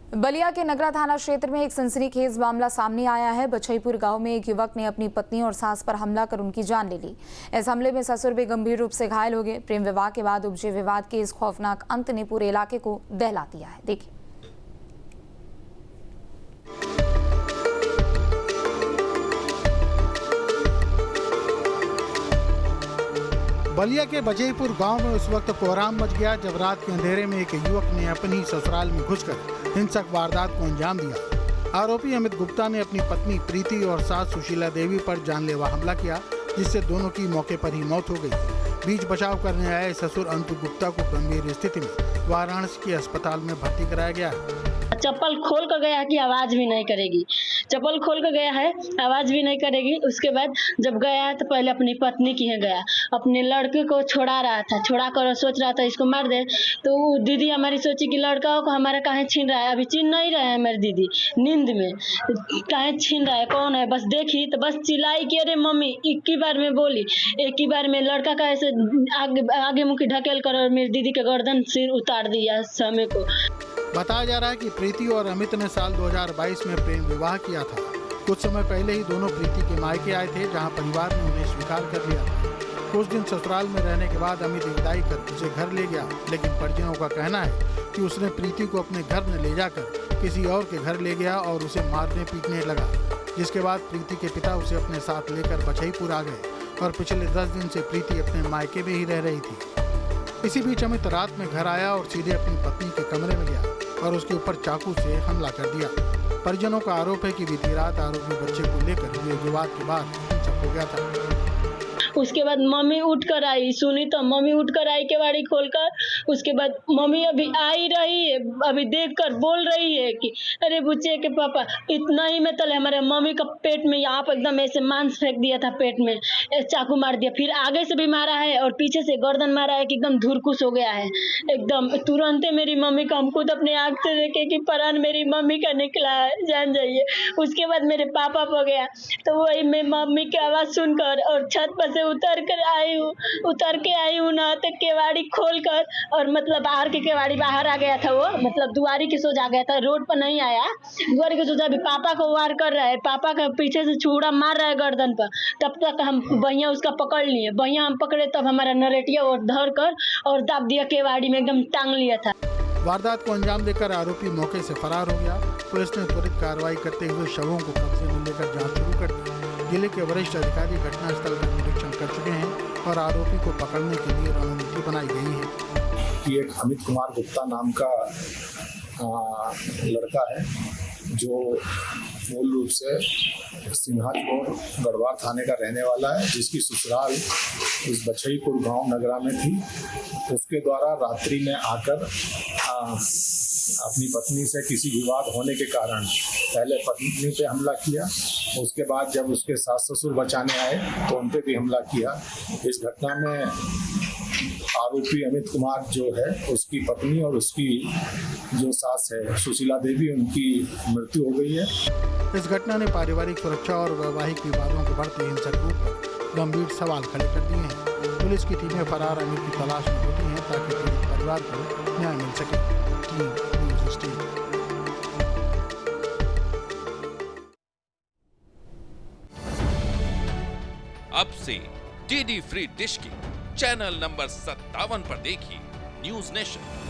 बलिया के नगरा थाना क्षेत्र में एक सनसनीखेज मामला सामने आया है। बछईपुर गांव में एक युवक ने अपनी पत्नी और सास पर हमला कर उनकी जान ले ली। इस हमले में ससुर भी गंभीर रूप से घायल हो गए। प्रेम विवाह के बाद उपजे विवाद के इस खौफनाक अंत ने पूरे इलाके को दहला दिया है। देखिए। बलिया के बछईपुर गांव में उस वक्त कोहराम मच गया जब रात के अंधेरे में एक युवक ने अपनी ससुराल में घुसकर हिंसक वारदात को अंजाम दिया। आरोपी अमित गुप्ता ने अपनी पत्नी प्रीति और सास सुशीला देवी पर जानलेवा हमला किया, जिससे दोनों की मौके पर ही मौत हो गई। बीच बचाव करने आए ससुर अंतु गुप्ता को गंभीर स्थिति में वाराणसी के अस्पताल में भर्ती कराया गया है। चप्पल खोल कर गया कि आवाज भी नहीं करेगी, चप्पल खोल कर गया है, आवाज भी नहीं करेगी। उसके बाद जब गया है तो पहले अपनी पत्नी की है गया, अपने लड़के को छोड़ा रहा था, छोड़ा कर सोच रहा था इसको मार दे। तो दीदी हमारी सोची कि लड़का को हमारा काहे छीन रहा है, अभी छीन नहीं रहे हैं मेरी दीदी, नींद में काहे छीन रहा है, कौन है। बस देखी तो बस चिल्लाई कि अरे मम्मी, एक ही बार में बोली, एक ही बार में लड़का का ऐसे आगे मुखी ढकेल कर और मेरी दीदी के गर्दन सिर उतार दिया समय को। बताया जा रहा है कि प्रीति और अमित ने साल 2022 में प्रेम विवाह किया था। कुछ समय पहले ही दोनों प्रीति के मायके आए थे, जहां परिवार ने उन्हें स्वीकार कर लिया था। कुछ दिन ससुराल में रहने के बाद अमित विदाई कर उसे घर ले गया, लेकिन परिजनों का कहना है कि उसने प्रीति को अपने घर में ले जाकर किसी और के घर ले गया और उसे मारने पीटने लगा। जिसके बाद प्रीति के पिता उसे अपने साथ लेकर बछईपुर आ गए और पिछले 10 दिन से प्रीति अपने मायके में ही रह रही थी। इसी बीच अमित रात में घर आया और सीधे अपनी पत्नी के कमरे में गया और उसके ऊपर चाकू से हमला कर दिया। परिजनों का आरोप है कि बीती रात आरोपी बच्चे को लेकर हुए विवाद के बाद हिंसक हो गया था। उसके बाद मम्मी उठ कर आई, सुनी तो मम्मी उठ कर आई केवाड़ी खोलकर। उसके बाद मम्मी अभी आई रही है, अभी देखकर बोल रही है कि अरे बुच्चे के पापा, इतना ही में तले हमारे मम्मी का पेट में यहाँ पर एकदम ऐसे मांस फेंक दिया था, पेट में चाकू मार दिया। फिर आगे से भी मारा है और पीछे से गर्दन मारा है कि एकदम धुरकुस हो गया है एकदम। तुरंत मेरी मम्मी का हम खुद अपने आँख से देखे कि प्राण मेरी मम्मी का निकला है, जान जाइए। उसके बाद मेरे पापा हो गया, तो वही मैं मम्मी की आवाज़ सुनकर और छत पर से उतर के आई हूँ ना, तो केवाड़ी खोलकर और मतलब आर के केवाड़ी बाहर आ गया था, वो मतलब दुआरी के सोच आ गया था, रोड पर नहीं आया, दुआरी के सोच। अभी पापा को वार कर रहा है, पापा का पीछे से छुरा मार रहा है गर्दन पर। तब तक हम बहिया उसका पकड़ लिए, बहिया हम पकड़े तब हमारा नरेटिया और धर कर और दाब दिया, केवाड़ी में एकदम टांग लिया था। वारदात को अंजाम देकर आरोपी मौके से फरार हो गया। पुलिस ने त्वरित कार्रवाई करते हुए शवों को कब्जे में लेकर जांच शुरू कर दी। जिले के वरिष्ठ अधिकारी घटनास्थल का निरीक्षण कर चुके हैं और आरोपी को पकड़ने के लिए रणनीति बनाई गई है। कि एक अमित कुमार गुप्ता नाम का लड़का है, जो मूल रूप से सिंहाचौर गढ़वाल थाने का रहने वाला है, जिसकी ससुराल इस बछईपुर गांव नगरा में थी। उसके द्वारा रात्रि में आकर अपनी पत्नी से किसी विवाद होने के कारण पहले पत्नी पे हमला किया। उसके बाद जब उसके सास ससुर बचाने आए तो उन पे भी हमला किया। इस घटना में आरोपी अमित कुमार जो है, उसकी पत्नी और उसकी जो सास है सुशीला देवी, उनकी मृत्यु हो गई है। इस घटना ने पारिवारिक सुरक्षा और वैवाहिक विवादों के बढ़ते हिंसक रूप पर गंभीर सवाल खड़े कर दिए हैं। पुलिस की टीमें फरार अमित की तलाश में होती हैं ताकि पीड़ित परिवार को न्याय मिल सके। अब से डीडी फ्री डिश की चैनल नंबर 57 पर देखिए न्यूज नेशन।